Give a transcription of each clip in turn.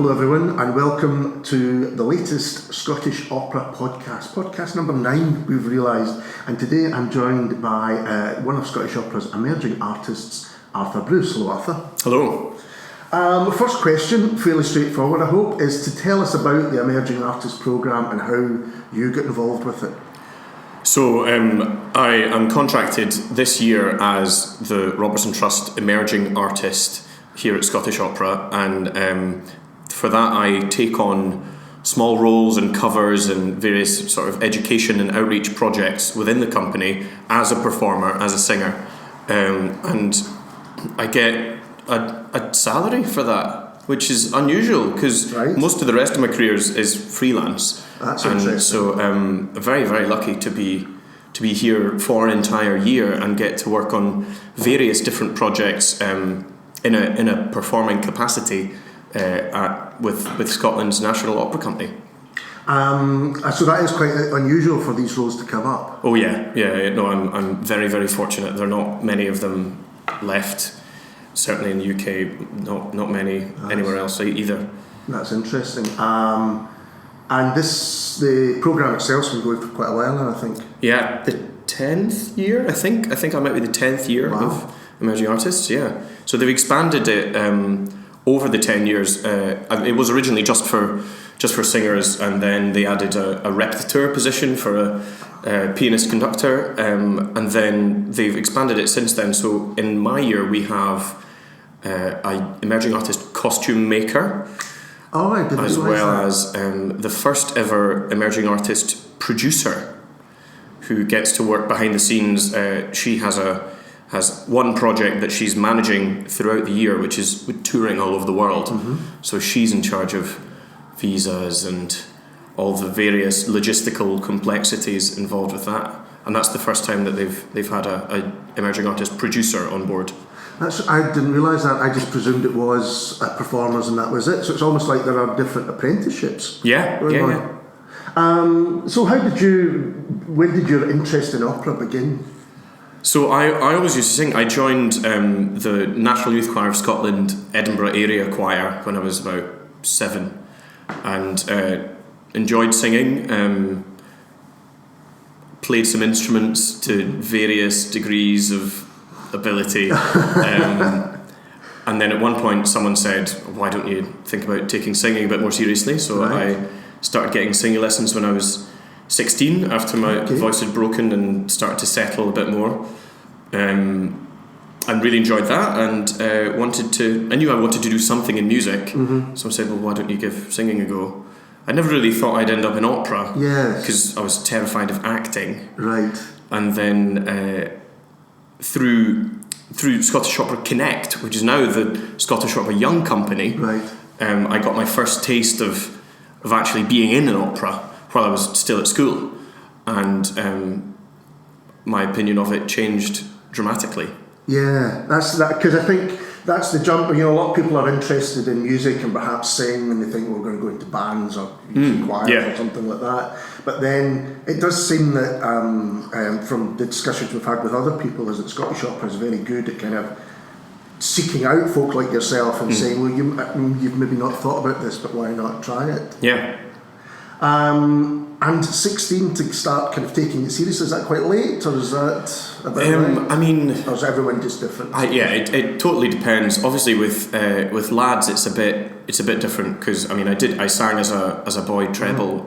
Hello everyone, and welcome to the latest Scottish Opera podcast number 9 we've realised, and today I'm joined by one of Scottish Opera's emerging artists, Arthur Bruce. Hello Arthur. Hello. First question, fairly straightforward I hope, is to tell us about the Emerging Artists Programme and how you get involved with it. So I am contracted this year as the Robertson Trust Emerging Artist here at Scottish Opera, and for that I take on small roles and covers and various sort of education and outreach projects within the company as a performer, as a singer, and I get a salary for that, which is unusual because most of the rest of my career is freelance. That's and interesting. So I'm very, very lucky to be here for an entire year and get to work on various different projects in a performing capacity with Scotland's National Opera Company. So that is quite unusual for these roles to come up. Oh yeah. No, I'm very, very fortunate. There are not many of them left. Certainly in the UK, not many anywhere else either. That's interesting. And the programme itself's been going for quite a while now, I think. Yeah, the 10th year, I think. I think I might be the 10th year of Emerging Artists, yeah. So they've expanded it over the 10 years. It was originally just for singers, and then they added a repetiteur position for a pianist conductor, and then they've expanded it since then. So in my year we have an emerging artist costume maker, as well as the first ever emerging artist producer who gets to work behind the scenes. She has one project that she's managing throughout the year, which is with touring all over the world. Mm-hmm. So she's in charge of visas and all the various logistical complexities involved with that, and that's the first time that they've had a emerging artist producer on board. I didn't realise that. I just presumed it was performers and that was it. So it's almost like there are different apprenticeships. Yeah. So when did your interest in opera begin? So I always used to sing. I joined the National Youth Choir of Scotland Edinburgh Area Choir when I was about 7, and enjoyed singing, played some instruments to various degrees of ability, and then at one point someone said, why don't you think about taking singing a bit more seriously? So I started getting singing lessons when I was 16 after my voice had broken and started to settle a bit more, and really enjoyed that, and I knew I wanted to do something in music. Mm-hmm. So I said, well, why don't you give singing a go? I never really thought I'd end up in opera, because I was terrified of acting. Right. And then through Scottish Opera Connect, which is now the Scottish Opera Young Company, I got my first taste of actually being in an opera while I was still at school, and my opinion of it changed dramatically. Yeah, that's that, because I think that's the jump. A lot of people are interested in music and perhaps sing, and they think we're going to go into bands or choirs or something like that. But then it does seem that from the discussions we've had with other people, is that Scottish Opera is very good at kind of seeking out folk like yourself and saying, well, you've maybe not thought about this, but why not try it? Yeah. And 16 to start kind of taking it serious, is that quite late, or is that a bit late? I mean, or is everyone just different? It totally depends. Obviously, with lads, it's a bit different, because I sang as a boy treble,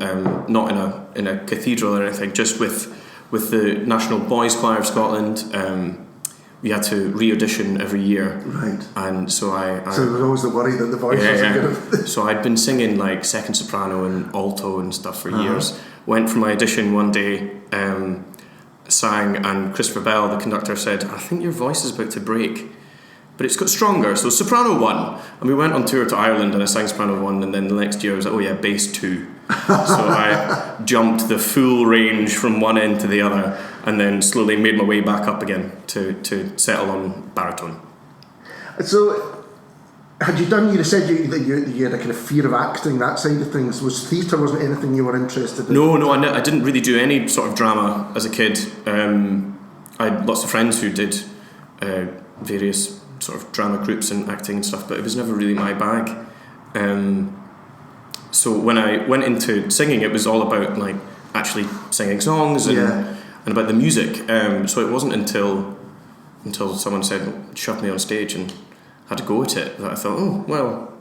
not in a cathedral or anything, just with the National Boys Choir of Scotland. We had to re-audition every year, and so so there was always the worry that the voice wasn't good. So I'd been singing like second soprano and alto and stuff for years. Went for my audition one day, sang, and Christopher Bell, the conductor, said, I think your voice is about to break, but it's got stronger. So soprano 1, and we went on tour to Ireland, and I sang soprano 1, and then the next year I was like, bass 2. So I jumped the full range from one end to the other, and then slowly made my way back up again to settle on baritone. So, had you done? You said that you had a kind of fear of acting, that side of things. Was theatre wasn't anything you were interested in? No, I didn't really do any sort of drama as a kid. I had lots of friends who did various sort of drama groups and acting and stuff, but it was never really my bag. So when I went into singing, it was all about like actually singing songs and about the music. So it wasn't until someone said, "Shove me on stage," and had to go at it, that I thought, oh well,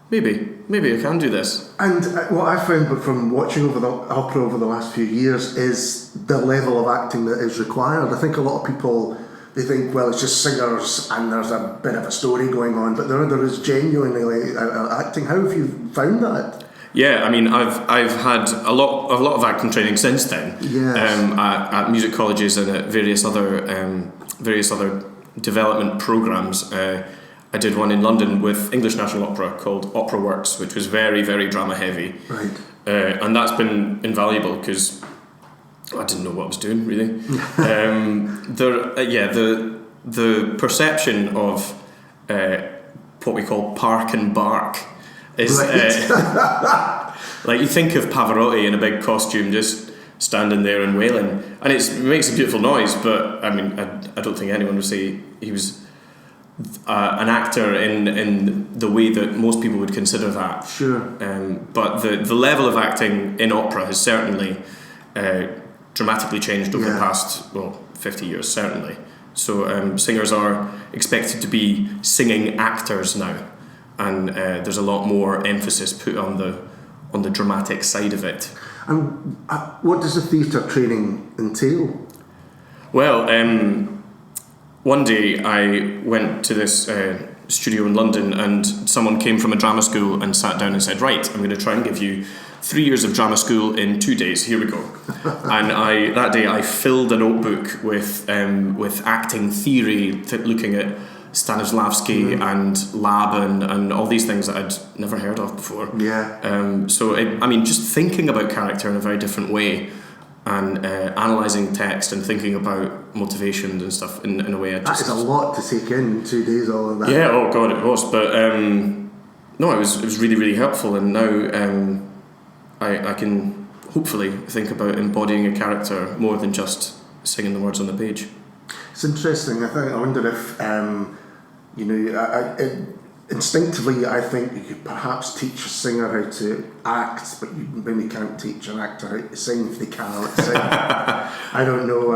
maybe I can do this. And what I found from watching over the opera over the last few years is the level of acting that is required. I think a lot of people, they think, well, it's just singers and there's a bit of a story going on, but there is genuinely acting. How have you found that? Yeah, I mean, I've had a lot of acting training since then. Yes. At music colleges and at various other development programs. I did one in London with English National Opera called Opera Works, which was very, very drama heavy. Right. And that's been invaluable because I didn't know what I was doing, really. The perception of what we call park and bark is like you think of Pavarotti in a big costume just standing there and wailing, and it makes a beautiful noise, but I mean I don't think anyone would say he was an actor in the way that most people would consider that. Sure. But the level of acting in opera has certainly dramatically changed over the past 50 years, certainly. So singers are expected to be singing actors now, and there's a lot more emphasis put on the dramatic side of it. And what does the theatre training entail? Well, one day I went to this studio in London, and someone came from a drama school and sat down and said, right, I'm going to try and give you 3 years of drama school in 2 days. Here we go. And that day I filled a notebook with acting theory, looking at Stanislavski and Laban and all these things that I'd never heard of before. Yeah. So just thinking about character in a very different way, and analysing text and thinking about motivations and stuff in a way that is a lot to take in 2 days, all of that. Yeah, oh god, it was. But no, it was really, really helpful, and now I can hopefully think about embodying a character more than just singing the words on the page. It's interesting. I wonder if instinctively, I think you could perhaps teach a singer how to act, but you maybe can't teach an actor how to sing if they cannot sing. I don't know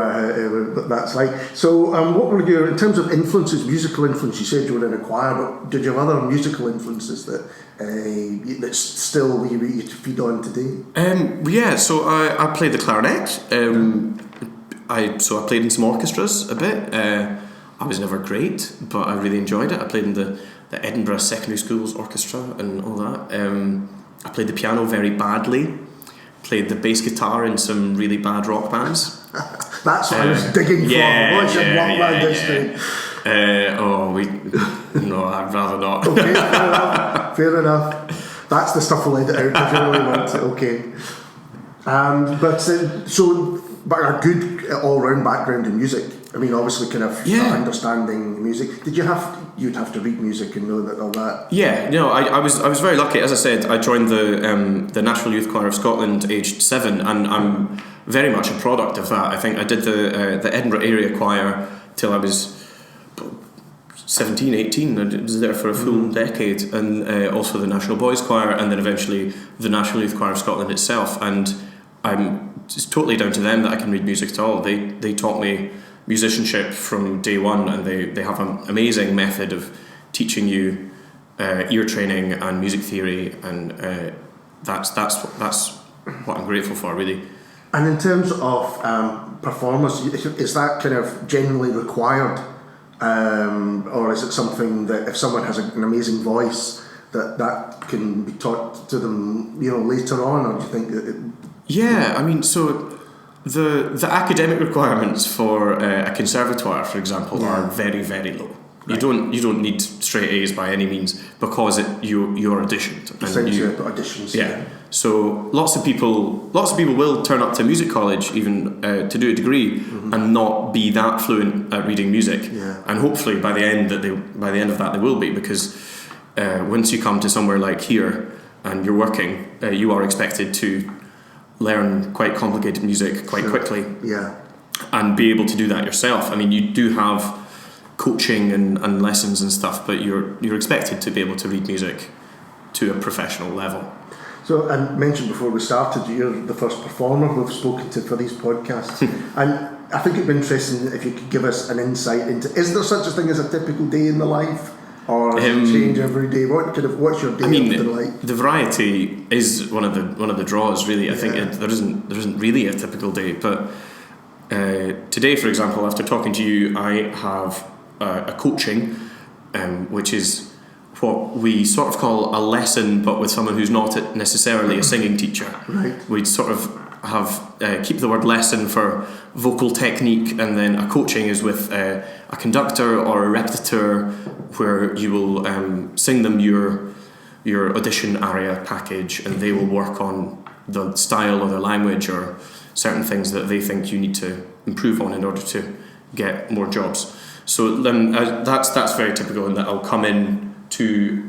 what that's like. So, what were your, in terms of influences, musical influence? You said you were in a choir, but did you have other musical influences that still you feed on today? So I played the clarinet. I played in some orchestras a bit. I was never great, but I really enjoyed it. I played in the Edinburgh Secondary Schools Orchestra and all that. I played the piano very badly. Played the bass guitar in some really bad rock bands. That's what I was digging for. What's your rock band history? No, I'd rather not. Okay, fair enough. That's the stuff we'll edit out if you really want it. Okay. But a good all-round background in music. I mean, obviously, kind of understanding music. You'd have to read music and know that all that. Yeah, I was very lucky. As I said, I joined the National Youth Choir of Scotland aged 7, and I'm very much a product of that. I think I did the Edinburgh area choir till I was 17, 18. I was there for a full decade, and also the National Boys Choir, and then eventually the National Youth Choir of Scotland itself. And it's totally down to them that I can read music at all. They taught me musicianship from day one, and they have an amazing method of teaching you ear training and music theory, and that's what I'm grateful for, really. And in terms of performance, is that kind of generally required, or is it something that if someone has an amazing voice that can be taught to them, later on, or do you think that Yeah, I mean, so the academic requirements for a conservatoire, for example, are very, very low. Right. You don't need straight A's by any means, because you're auditioned. Auditions. Yeah. So lots of people will turn up to music college even to do a degree and not be that fluent at reading music. Yeah. And hopefully by the end of that they will be, because once you come to somewhere like here and you're working, you are expected to learn quite complicated music quite quickly, and be able to do that yourself. I mean, you do have coaching and lessons and stuff, but you're expected to be able to read music to a professional level. So I mentioned before we started, you're the first performer we've spoken to for these podcasts. And I think it'd be interesting if you could give us an insight into, is there such a thing as a typical day in the life? Or does it change every day? What's your day been like? The variety is one of the draws, really. I think there isn't really a typical day. But today, for example, after talking to you, I have a coaching, which is what we sort of call a lesson, but with someone who's not necessarily a singing teacher. Right. We'd sort of have keep the word lesson for vocal technique, and then a coaching is with a conductor or a repetiteur, where you will sing them your audition aria package, and they will work on the style or the language or certain things that they think you need to improve on in order to get more jobs. So then that's very typical, in that I'll come in to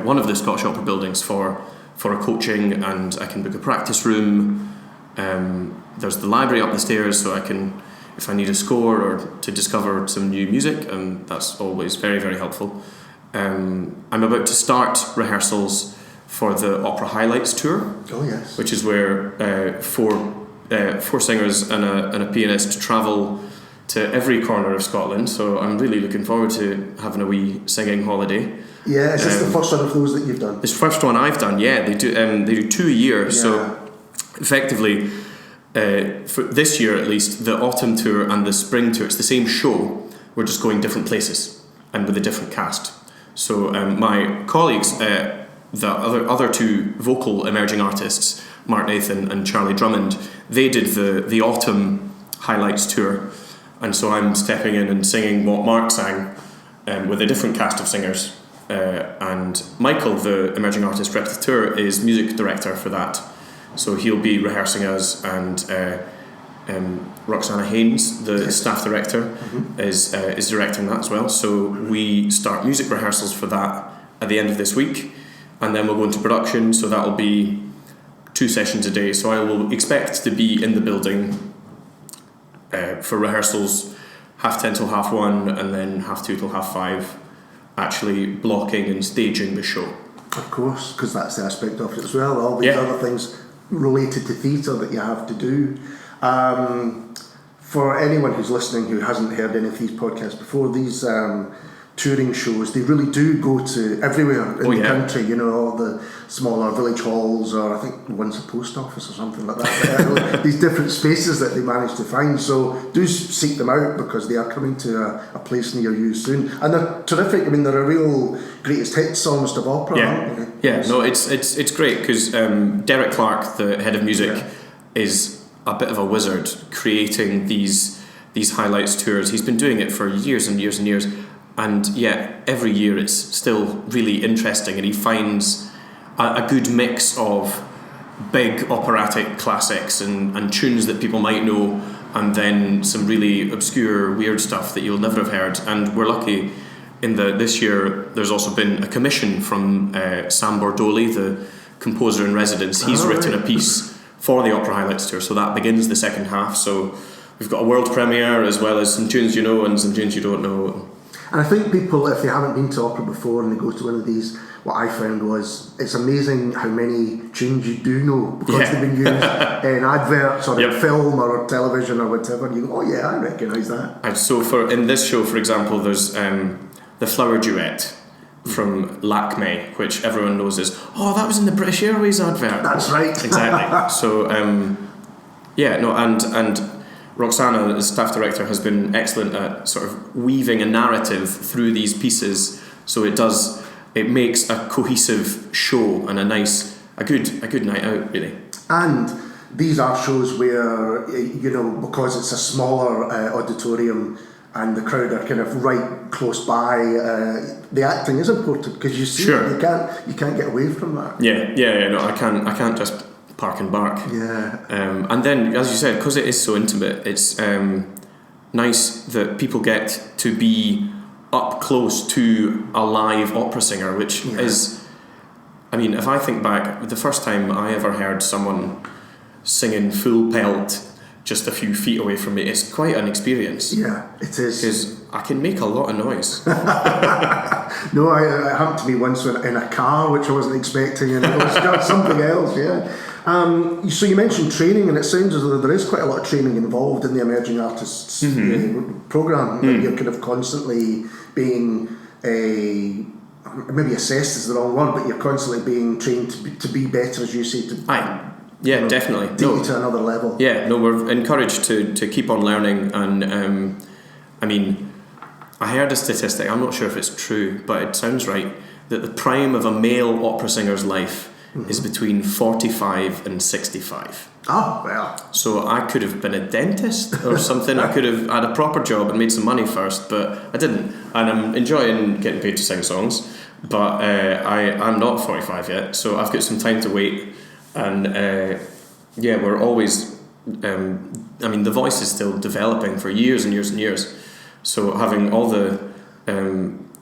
one of the Scottish Opera buildings for a coaching, and I can book a practice room. There's the library up the stairs, so I can, if I need a score or to discover some new music, and that's always very, very helpful. I'm about to start rehearsals for the Opera Highlights tour. Oh yes. Which is where four singers and a pianist travel to every corner of Scotland. So I'm really looking forward to having a wee singing holiday. Yeah, is this the first one of those that you've done? This first one I've done. Yeah, they do 2 a year. Yeah. So effectively, for this year at least, the autumn tour and the spring tour, it's the same show. We're just going different places and with a different cast. So my colleagues, the other two vocal emerging artists, Mark Nathan and Charlie Drummond, they did the autumn highlights tour, and so I'm stepping in and singing what Mark sang with a different cast of singers. And Michael, the emerging artist repetiteur, is music director for that. So he'll be rehearsing us, and Roxana Haynes, the staff director, is directing that as well. So we start music rehearsals for that at the end of this week, and then we'll go into production. So that'll be 2 sessions a day. So I will expect to be in the building for rehearsals 10:30 till 1:30, and then 2:30 till 5:30, actually blocking and staging the show. Of course, because that's the aspect of it as well. All these other things related to theatre that you have to do. For anyone who's listening who hasn't heard any of these podcasts before, these touring shows, they really do go to everywhere in the country, you know, all the smaller village halls, or I think one's a post office or something like that. These different spaces that they manage to find. So do seek them out, because they are coming to a place near you soon. And they're terrific. I mean, they're a real greatest hits almost of opera, aren't they? Yeah, no, it's great, because Derek Clark, the head of music, is a bit of a wizard creating these highlights tours. He's been doing it for years and years and years, and yet every year it's still really interesting, and he finds a good mix of big operatic classics and tunes that people might know, and then some really obscure weird stuff that you'll never have heard. And we're lucky in this year there's also been a commission from Sam Bordoli, the composer in residence. He's written a piece for the Opera Highlights tour, so that begins the second half. So we've got a world premiere, as well as some tunes you know and some tunes you don't know. And I think people, if they haven't been to opera before and they go to one of these, what I found was it's amazing how many tunes you do know, because they've been used in adverts or in film or television or whatever. You go, oh yeah, I recognise that. And so in this show, for example, there's the Flower Duet from Lakme, which everyone knows is, that was in the British Airways advert. That's right. Exactly. So and Roxana, the staff director, has been excellent at sort of weaving a narrative through these pieces, so it makes a cohesive show and a good night out, really. And these are shows where, you know, because it's a smaller auditorium and the crowd are kind of right close by, the acting is important, because you see you can't get away from that. No, I can't just park and bark. And then, as you said, because it is so intimate, it's nice that people get to be up close to a live opera singer, which is, I mean, if I think back, the first time I ever heard someone singing full pelt just a few feet away from me. It's quite an experience. Yeah, it is. Because I can make a lot of noise. No, it happened to me once in a car, which I wasn't expecting, and it was something else, yeah. So you mentioned training, and it sounds as though there is quite a lot of training involved in the Emerging Artists programme. That you're kind of constantly being maybe assessed is the wrong word, but you're constantly being trained to be better, as you say. Yeah, definitely. Take you to another level. Yeah, no, we're encouraged to keep on learning, and I mean, I heard a statistic, I'm not sure if it's true, but it sounds right, that the prime of a male opera singer's life is between 45 and 65. Oh, well. So I could have been a dentist or something. I could have had a proper job and made some money first, but I didn't. And I'm enjoying getting paid to sing songs, but I'm not 45 yet, so I've got some time to wait. And we're always, I mean, the voice is still developing for years and years and years. So having all the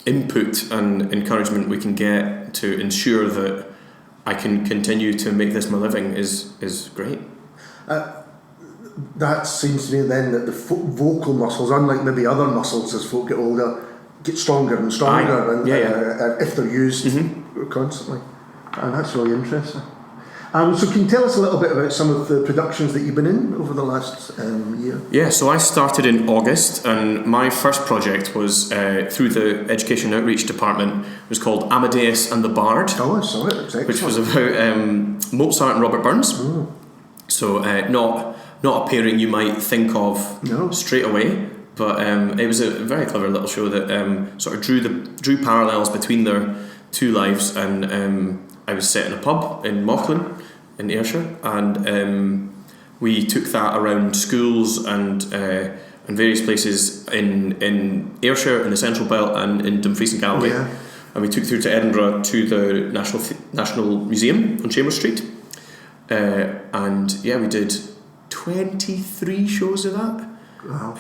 input and encouragement we can get to ensure that I can continue to make this my living is great. That seems to me then that the vocal muscles, unlike maybe other muscles as folk get older, get stronger and stronger, if they're used constantly. And that's really interesting. So can you tell us a little bit about some of the productions that you've been in over the last year? Yeah, so I started in August, and my first project was through the Education Outreach Department. It was called Amadeus and the Bard. Oh, I saw it. It was excellent. Which was about Mozart and Robert Burns. Oh. So not a pairing you might think of straight away, but it was a very clever little show that sort of drew parallels between their two lives. And I was set in a pub in Mauchline in Ayrshire, and we took that around schools and various places in Ayrshire, in the Central Belt, and in Dumfries and Galloway. Yeah. And we took through to Edinburgh to the National Museum on Chambers Street. We did 23 shows of that. Wow.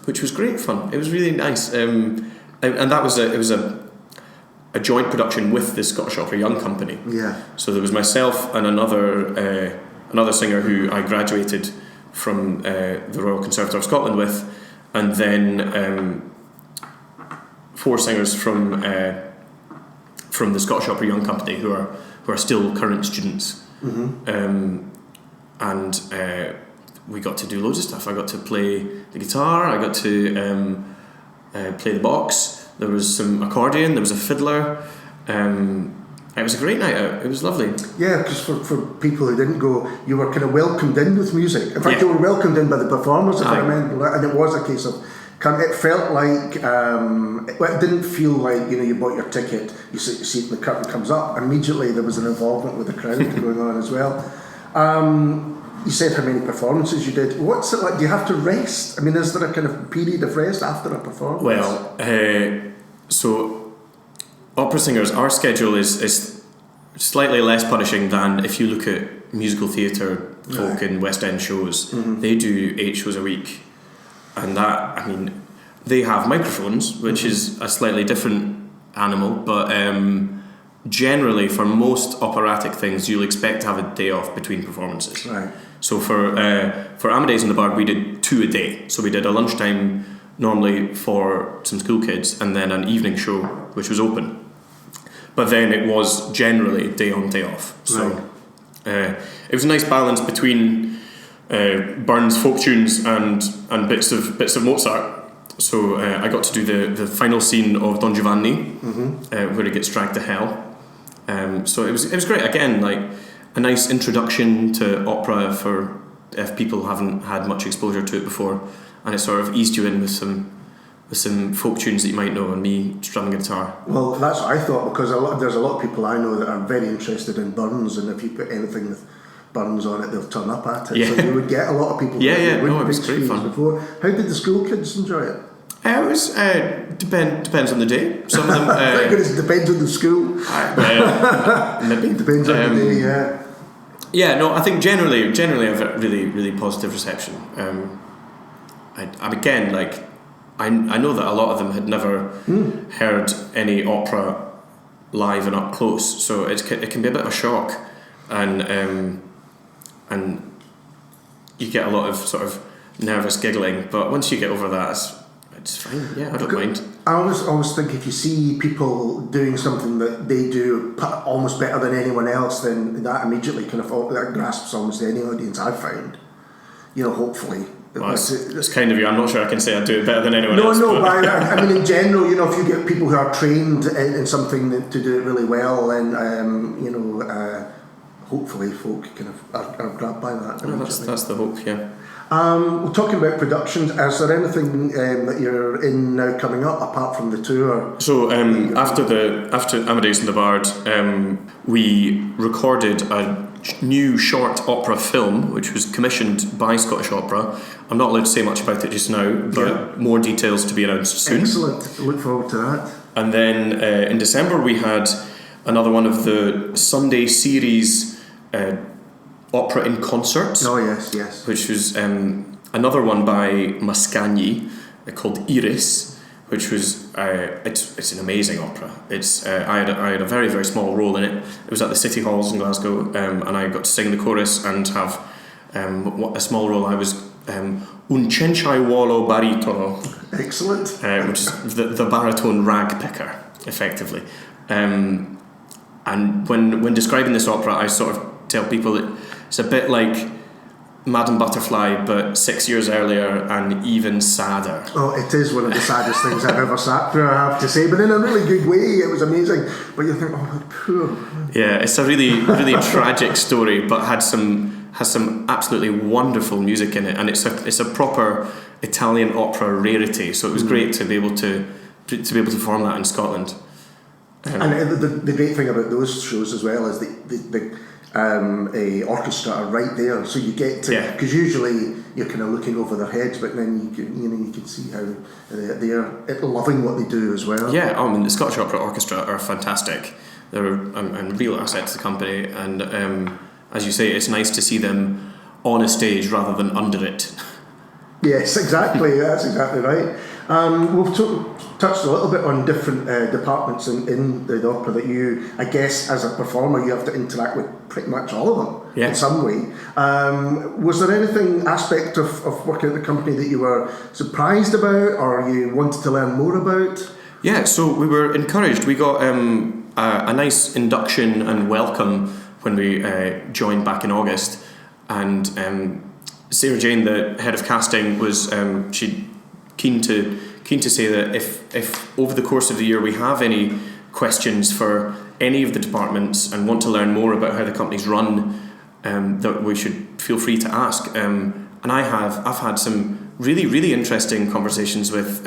Which was great fun. It was really nice. And that was a joint production with the Scottish Opera Young Company. Yeah. So there was myself and another singer who I graduated from the Royal Conservatoire of Scotland with, and then 4 singers from the Scottish Opera Young Company who are still current students. Mm-hmm. We got to do loads of stuff. I got to play the guitar. I got to play the box. There was some accordion, there was a fiddler. It was a great night out. It was lovely. Yeah, because for people who didn't go, you were kind of welcomed in with music. In fact, you were welcomed in by the performers, if I remember. And it was a case of, it felt like, it didn't feel like, you bought your ticket, you see it and the curtain comes up. Immediately there was an involvement with the crowd going on as well. You said how many performances you did. What's it like? Do you have to rest? I mean, is there a kind of period of rest after a performance? Well, so opera singers, our schedule is slightly less punishing than if you look at musical theatre folk in West End shows. Mm-hmm. They do 8 shows a week, and that, I mean, they have microphones, which is a slightly different animal, but generally for most operatic things you'll expect to have a day off between performances. Right. So for Amadeus and the Bard we did 2 a day. So we did a lunchtime normally for some school kids, and then an evening show which was open. But then it was generally day on, day off. So it was a nice balance between Burns folk tunes and bits of Mozart. So I got to do the final scene of Don Giovanni, where he gets dragged to hell. So it was great. Again, like a nice introduction to opera for if people haven't had much exposure to it before, and it sort of eased you in with some folk tunes that you might know, and me strumming guitar. Well, that's what I thought, because there's a lot of people I know that are very interested in Burns, and if you put anything with Burns on it, they'll turn up at it. Yeah. So you would get a lot of people. It was great fun. Before. How did the school kids enjoy it? It was depends on the day. Some of them. Thank goodness, it depends on the school. Maybe depends on the day. Yeah. Yeah. No, I think generally I've a really, really positive reception. Again, like I know that a lot of them had never heard any opera live and up close, so it can be a bit of a shock, and you get a lot of sort of nervous giggling, but once you get over that, it's fine. Yeah, I don't mind. I always think if you see people doing something that they do almost better than anyone else, then that immediately kind of that grasps almost any audience I've found. Hopefully. Well, it's kind of you. I'm not sure I can say I do it better than anyone else. No, but I mean in general, if you get people who are trained in something to do it really well, then hopefully folk kind of are grabbed by that. No, that's the hope, yeah. We're talking about productions. Is there anything that you're in now coming up apart from the tour? So after Amadeus and the Bard, we recorded a new short opera film which was commissioned by Scottish Opera. I'm not allowed to say much about it just now, but more details to be announced soon. Excellent. Look forward to that. And then in December we had another one of the Sunday series opera in concert. Oh yes. Which was another one by Mascagni called Iris, which was it's an amazing opera. It's I had a very, very small role in it. It was at the City Halls in Glasgow, and I got to sing the chorus and have a small role. I was un cenciaiuolo baritono. Excellent. Which is the baritone rag picker, effectively. And when describing this opera, I sort of tell people that it's a bit like Madame Butterfly, but 6 years earlier and even sadder. Oh, it is one of the saddest things I've ever sat through, I have to say, but in a really good way. It was amazing. But you think, oh, poor. Yeah, it's a really, really tragic story, but has some absolutely wonderful music in it, and it's a proper Italian opera rarity. So it was great to be able to perform that in Scotland. And the great thing about those shows as well is the a orchestra are right there, so you get to, because usually you're kind of looking over their heads, but then you can see how they're loving what they do as well. Yeah, I mean the Scottish Opera Orchestra are fantastic. They're a real asset to the company, and as you say, it's nice to see them on a stage rather than under it. Yes, exactly. That's exactly right. We've touched a little bit on different departments in the opera that you, I guess, as a performer, you have to interact with pretty much all of them in some way. Was there anything aspect of working at the company that you were surprised about or you wanted to learn more about? Yeah, so we were encouraged. We got a nice induction and welcome when we joined back in August, and Sarah Jane, the head of casting, was she keen to say that if over the course of the year we have any questions for any of the departments and want to learn more about how the company's run, that we should feel free to ask. And I've had some really, really interesting conversations with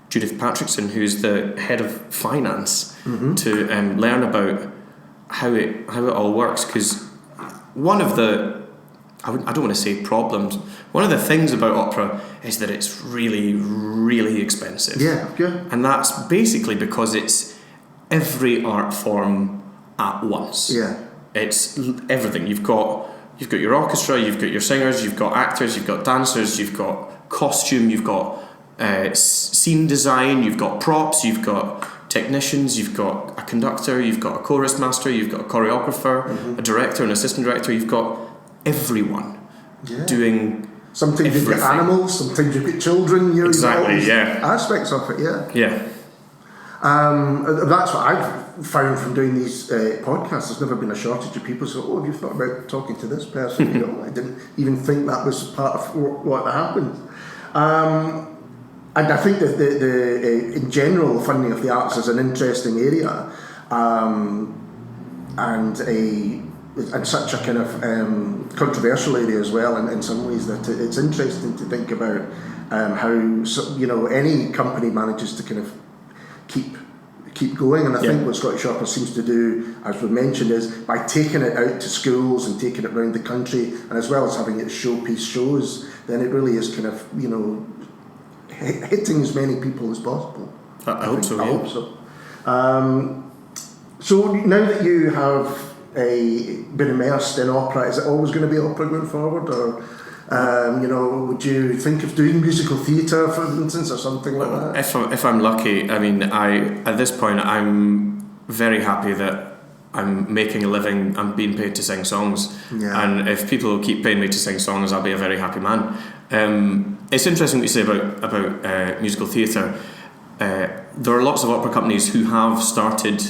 Judith Patrickson, who's the head of finance, to learn about how it all works, because one of the I don't want to say problems. One of the things about opera is that it's really, really expensive. Yeah. And that's basically because it's every art form at once. Yeah. It's everything. You've got your orchestra, you've got your singers, you've got actors, you've got dancers, you've got costume, you've got scene design, you've got props, you've got technicians, you've got a conductor, you've got a chorus master, you've got a choreographer, a director, an assistant director, you've got everyone doing sometimes everything. You've got animals, sometimes you've got children, exactly, you've got aspects of it, that's what I've found from doing these podcasts. There's never been a shortage of people so, have you thought about talking to this person? I didn't even think that was part of what happened. And I think that the in general, the funding of the arts is an interesting area, and such a kind of controversial area as well in some ways, that it's interesting to think about how any company manages to kind of keep going. And I think what Scottish Opera seems to do, as we mentioned, is by taking it out to schools and taking it around the country, and as well as having it showpiece shows, then it really is kind of hitting as many people as possible. I hope so. So now that you have been immersed in opera, is it always going to be opera going forward, or would you think of doing musical theatre, for instance, or something like that? If I'm lucky, I mean, at this point I'm very happy that I'm making a living, I'm being paid to sing songs, and if people keep paying me to sing songs, I'll be a very happy man. It's interesting what you say about musical theatre. There are lots of opera companies who have started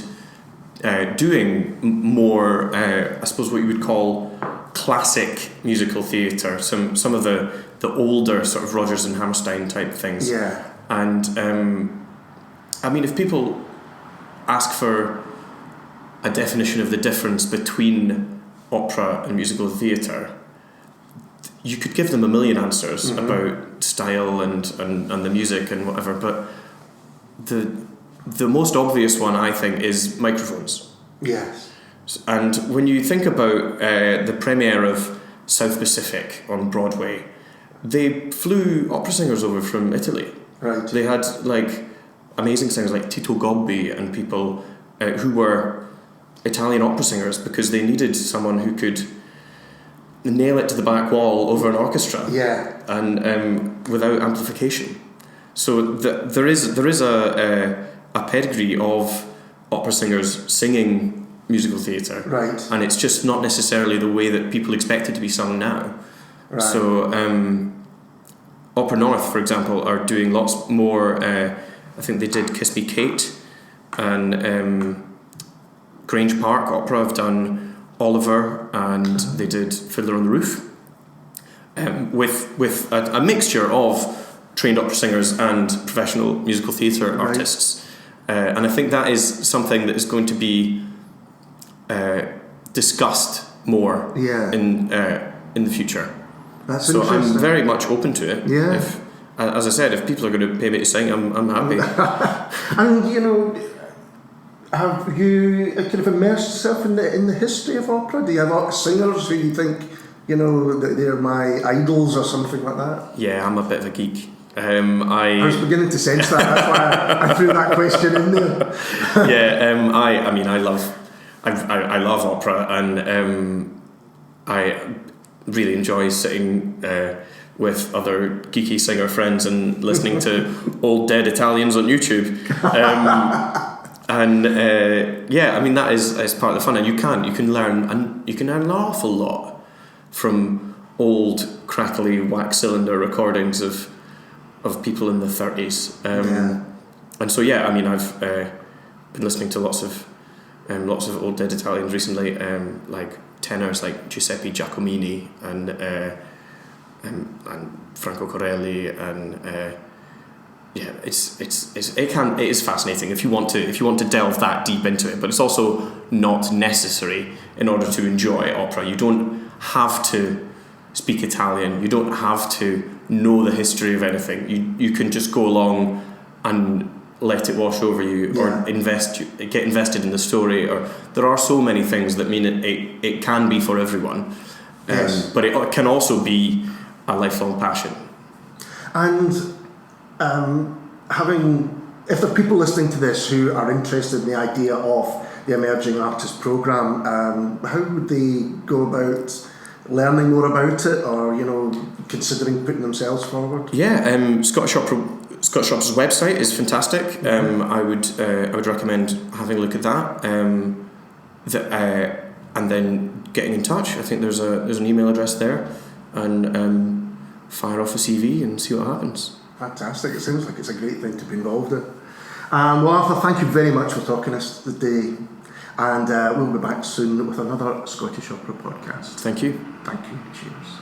doing more, I suppose what you would call classic musical theatre, some of the older sort of Rodgers and Hammerstein type things. Yeah. And I mean, if people ask for a definition of the difference between opera and musical theatre, you could give them a million answers about style and the music and whatever, but the most obvious one, I think, is microphones. Yes. And when you think about the premiere of South Pacific on Broadway, they flew opera singers over from Italy. Right. They had like amazing singers like Tito Gobbi and people who were Italian opera singers because they needed someone who could nail it to the back wall over an orchestra. Yeah. And without amplification. So there is a pedigree of opera singers singing musical theatre. Right. And it's just not necessarily the way that people expect it to be sung now. Right. So Opera North, for example, are doing lots more. I think they did Kiss Me Kate, and Grange Park Opera have done Oliver, and they did Fiddler on the Roof, with a mixture of trained opera singers and professional musical theatre artists. And I think that is something that is going to be discussed more in the future. That's so interesting. I'm very much open to it. Yeah. As I said, if people are going to pay me to sing, I'm happy. And you know, have you kind of immersed yourself in the history of opera? Do you have singers who you think, you know, that they're my idols or something like that? Yeah, I'm a bit of a geek. I was beginning to sense that. That's why I threw that question in there. Yeah, I mean, I love opera, and I really enjoy sitting with other geeky singer friends and listening to old dead Italians on YouTube. And I mean, that is part of the fun, and you can learn an awful lot from old crackly wax cylinder recordings of people in the 30s. And so I mean, I've been listening to lots of old dead Italians recently, like tenors like Giuseppe Giacomini and Franco Corelli, and it is fascinating if you want to delve that deep into it, but it's also not necessary in order to enjoy opera. You don't have to speak Italian, you don't have to know the history of anything. You can just go along and let it wash over you, or get invested in the story. Or there are so many things that mean it can be for everyone. But it can also be a lifelong passion. And if there are people listening to this who are interested in the idea of the Emerging Artist Programme, how would they go about learning more about it, or considering putting themselves forward? Scottish Opera's website is fantastic. I would recommend having a look at that, and then getting in touch. I think there's an email address there, and fire off a CV and see what happens. Fantastic! It sounds like it's a great thing to be involved in. Well, Arthur, thank you very much for talking to us today, and we'll be back soon with another Scottish Opera podcast. Thank you. Thank you. Cheers.